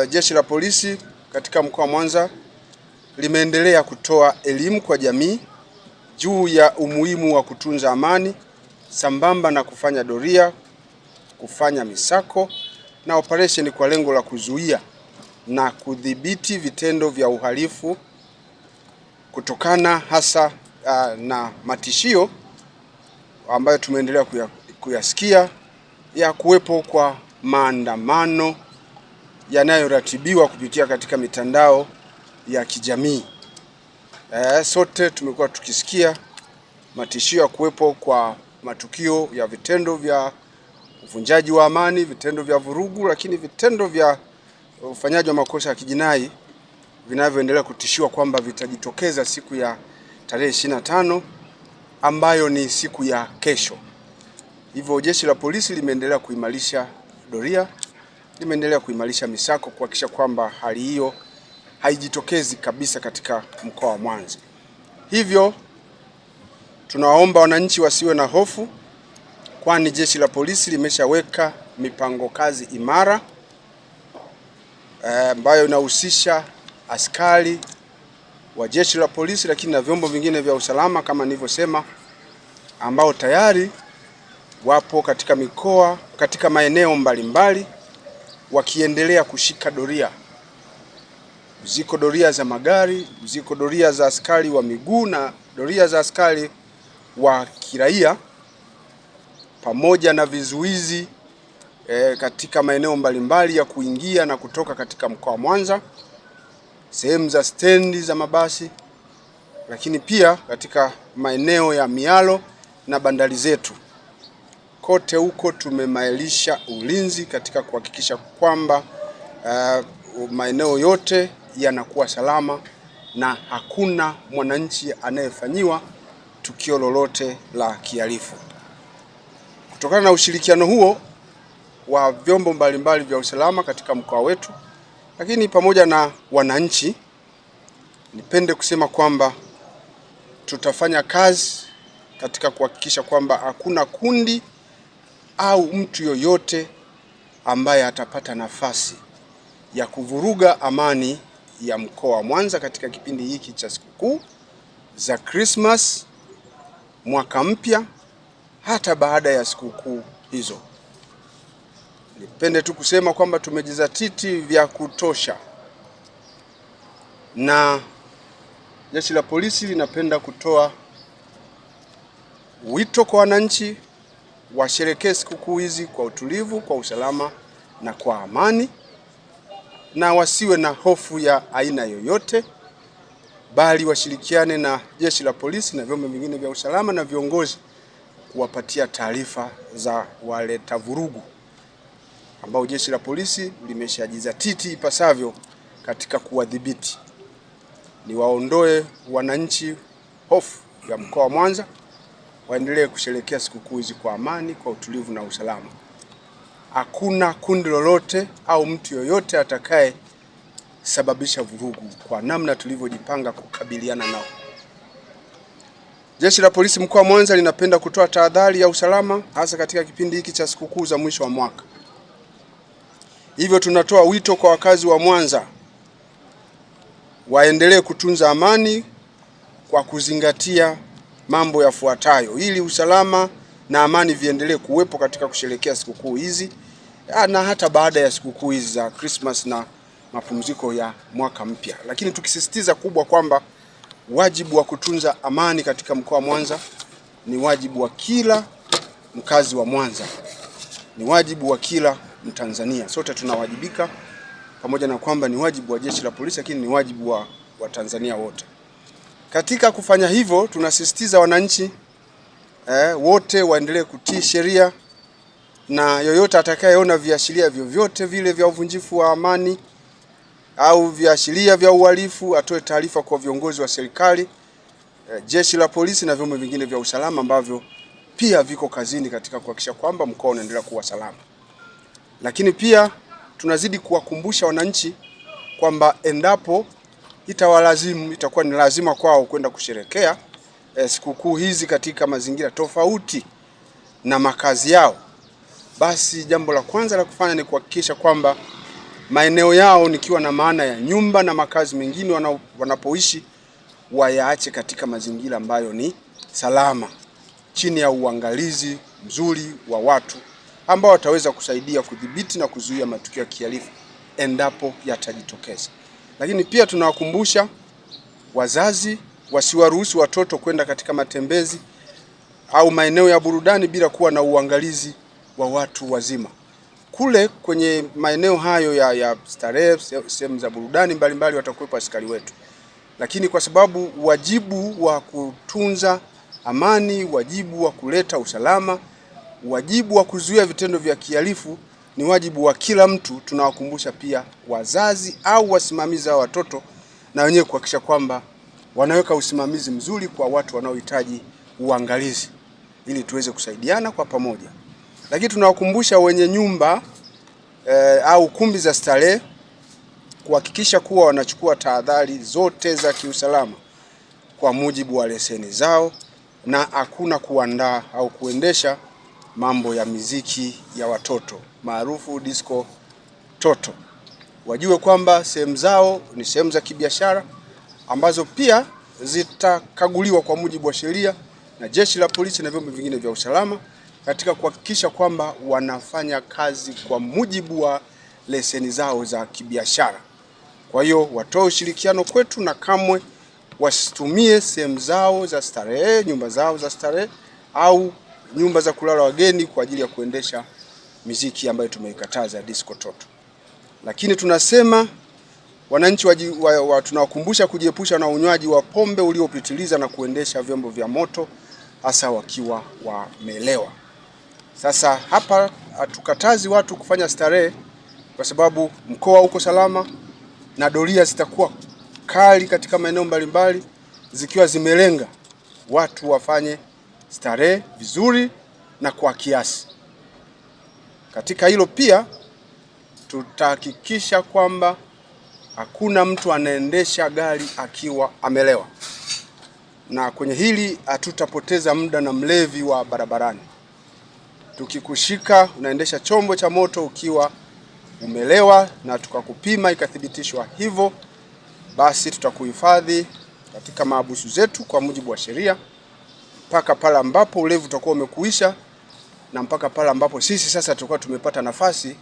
Jeshi la Polisi katika mkoa wa Mwanza limeendelea kutoa elimu kwa jamii juu ya umuhimu wa kutunza amani sambamba na kufanya doria, kufanya misako na operation kwa lengo la kuzuia na kudhibiti vitendo vya uhalifu kutokana hasa na matishio ambayo tumeendelea kuyasikia ya kuwepo kwa maandamano yanayoratibiwa kupitia katika mitandao ya kijamii. Sote tumekuwa tukisikia matishio ya kuwepo kwa matukio ya vitendo vya uvunjaji wa amani, vitendo vya vurugu, lakini vitendo vya ufanyaji wa makosa ya kijinai vinavyoendelea kutishiwa kwamba vitajitokeza siku ya tarehe 25 ambayo ni siku ya kesho. Hivyo Jeshi la Polisi limeendelea kuimarisha doria, limeendelea kuimarisha misako kuhakikisha kwamba hali hiyo haijitokezi kabisa katika mkoa wa Mwanza. Hivyo tunawaomba wananchi wasiwe na hofu, kwani Jeshi la Polisi limeshaweka mipango kazi imara ambayo inahusisha askari wa Jeshi la Polisi lakini na vyombo vingine vya usalama kama nilivyosema, ambao tayari wapo katika mikoa, katika maeneo mbalimbali wakiendelea kushika doria. Ziko doria za magari, ziko doria za askari wa miguu na doria za askari wa kiraia, pamoja na vizuizi katika maeneo mbalimbali ya kuingia na kutoka katika mkoa wa Mwanza, sehemu za stendi za mabasi, lakini pia katika maeneo ya mialo na bandari zetu. Kote huko tumemailisha ulinzi katika kuhakikisha kwamba maeneo yote yanakuwa salama na hakuna mwananchi anayefanyiwa tukio lolote la kihalifu. Kutokana na ushirikiano huo wa vyombo mbalimbali vya usalama katika mkoa wetu, lakini pamoja na wananchi, nipende kusema kwamba tutafanya kazi katika kuhakikisha kwamba hakuna kundi au mtu yoyote ambaye atapata nafasi ya kuvuruga amani ya mkoa wa Mwanza katika kipindi hiki cha sikukuu za Christmas, mwaka mpya, hata baada ya sikukuu hizo. Nipende tu kusema kwamba tumejizatiti vya kutosha, na Jeshi la Polisi linapenda kutoa wito kwa wananchi washerekee sikukuu hizi kwa utulivu, kwa usalama na kwa amani, na wasiwe na hofu ya aina yoyote, bali washirikiane na Jeshi la Polisi na vyombo vingine vya usalama na viongozi kuwapatia taarifa za waleta vurugu ambao Jeshi la Polisi limeshajizatiti ipasavyo katika kuwadhibiti. Niwaondoe wananchi hofu ya mkoa wa Mwanza, waendelee kusherehekea sikukuu hizi kwa amani, kwa utulivu na usalama. Hakuna kundi lolote au mtu yoyote atakaye sababisha vurugu kwa namna tulivyojipanga kukabiliana nao. Jeshi la Polisi mkoa wa Mwanza linapenda kutoa tahadhari ya usalama hasa katika kipindi hiki cha sikukuu za mwisho wa mwaka. Hivyo tunatoa wito kwa wakazi wa Mwanza waendelee kutunza amani kwa kuzingatia mambo yafuatayo ili usalama na amani viendelee kuwepo katika kusherehekea sikukuu hizi na hata baada ya sikukuu hizi za Christmas na mapumziko ya mwaka mpya. Lakini tukisisitiza kubwa kwamba wajibu wa kutunza amani katika mkoa wa Mwanza ni wajibu wa kila mkazi wa Mwanza, ni wajibu wa kila Mtanzania. Sote tunawajibika, pamoja na kwamba ni wajibu wa Jeshi la Polisi, lakini ni wajibu wa Tanzania wote. Katika kufanya hivyo, tunasisitiza wananchi wote waendelee kutii sheria, na yoyote atakayeona viashiria vyovyote vile vya uvunjifu wa amani au viashiria vya uhalifu atoe taarifa kwa viongozi wa serikali, Jeshi la Polisi na vyombo vingine vya usalama ambavyo pia viko kazini katika kuhakikisha kwamba mkoa unaendelea kuwa salama. Lakini pia tunazidi kuwakumbusha wananchi kwamba endapo itakuwa ni lazima kwao kwenda kusherehekea sikukuu hizi katika mazingira tofauti na makazi yao, basi jambo la kwanza la kufanya ni kuhakikisha kwamba maeneo yao, nikiwa na maana ya nyumba na makazi mengine wanapoishi, wayaache katika mazingira ambayo ni salama, chini ya uangalizi mzuri wa watu ambao wataweza kusaidia kudhibiti na kuzuia matukio ya kihalifu endapo yatajitokeza. Lakini pia tunawakumbusha wazazi wasiwaruhusu watoto kwenda katika matembezi au maeneo ya burudani bila kuwa na uangalizi wa watu wazima. Kule kwenye maeneo hayo ya starehe, sehemu za burudani mbalimbali, watakuwepo askari wetu, lakini kwa sababu wajibu wa kutunza amani, wajibu wa kuleta usalama, wajibu wa kuzuia vitendo vya kihalifu ni wajibu wa kila mtu, tunawakumbusha pia wazazi au wasimamizi wa watoto na wenyewe kuhakikisha kwamba wanaweka usimamizi mzuri kwa watu wanaohitaji uangalizi, ili tuweze kusaidiana kwa pamoja. Lakini tunawakumbusha wenye nyumba au kumbi za starehe kuhakikisha kuwa wanachukua tahadhari zote za kiusalama kwa mujibu wa leseni zao, na hakuna kuandaa au kuendesha mambo ya miziki ya watoto maarufu disco toto. Wajue kwamba sehemu zao ni sehemu za kibiashara ambazo pia zitakaguliwa kwa mujibu wa sheria na Jeshi la Polisi na vyombo vingine vya usalama katika kuhakikisha kwamba wanafanya kazi kwa mujibu wa leseni zao za kibiashara. Kwa hiyo watoe ushirikiano kwetu na kamwe wasitumie sehemu zao za starehe, nyumba zao za starehe au nyumba za kulala wageni kwa ajili ya kuendesha miziki ambayo tumeikataza disco toto. Lakini tunasema wananchi tunawakumbusha kujiepusha na unywaji wa pombe uliopitiliza na kuendesha vyombo vya moto hasa wakiwa wamelewa. Sasa hapa hatukatazi watu kufanya starehe kwa sababu mkoa uko salama na doria zitakuwa kali katika maeneo mbalimbali zikiwa zimelenga watu wafanye starehe vizuri na kwa kiasi. Katika hilo pia tutahakikisha kwamba hakuna mtu anaendesha gari akiwa amelewa, na kwenye hili hatutapoteza muda na mlevi wa barabarani. Tukikushika unaendesha chombo cha moto ukiwa umelewa na tukakupima ikathibitishwa hivyo, basi tutakuhifadhi katika mahabusu zetu kwa mujibu wa sheria mpaka pale ambapo ulevi utakuwa umekuisha, na mpaka pale ambapo sisi sasa tutakuwa tumepata nafasi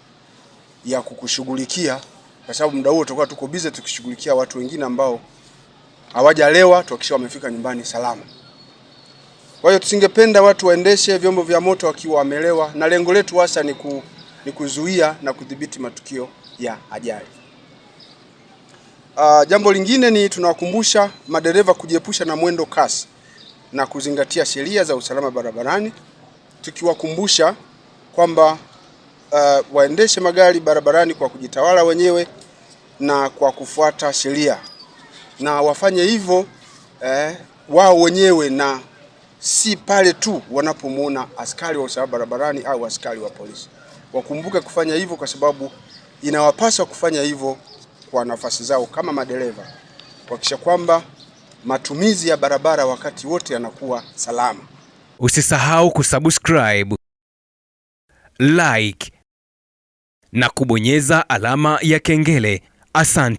ya kukushughulikia, kwa sababu muda huo tutakuwa tuko busy tukishughulikia watu wengine ambao hawajalewa, tuhakikisha wamefika nyumbani salama. Kwa hiyo tusingependa watu waendeshe vyombo vya moto wakiwa wamelewa, na lengo letu hasa ni kuzuia na kudhibiti matukio ya ajali. Jambo lingine ni tunawakumbusha madereva kujiepusha na mwendo kasi na kuzingatia sheria za usalama barabarani, tukiwakumbusha kwamba waendeshe magari barabarani kwa kujitawala wenyewe na kwa kufuata sheria, na wafanye hivyo wao wenyewe na si pale tu wanapomwona askari wa usalama barabarani au askari wa polisi. Wakumbuke kufanya hivyo kwa sababu inawapaswa kufanya hivyo kwa nafasi zao kama madereva, kuhakikisha kwamba matumizi ya barabara wakati wote yanakuwa salama. Usisahau kusubscribe, like na kubonyeza alama ya kengele. Asante.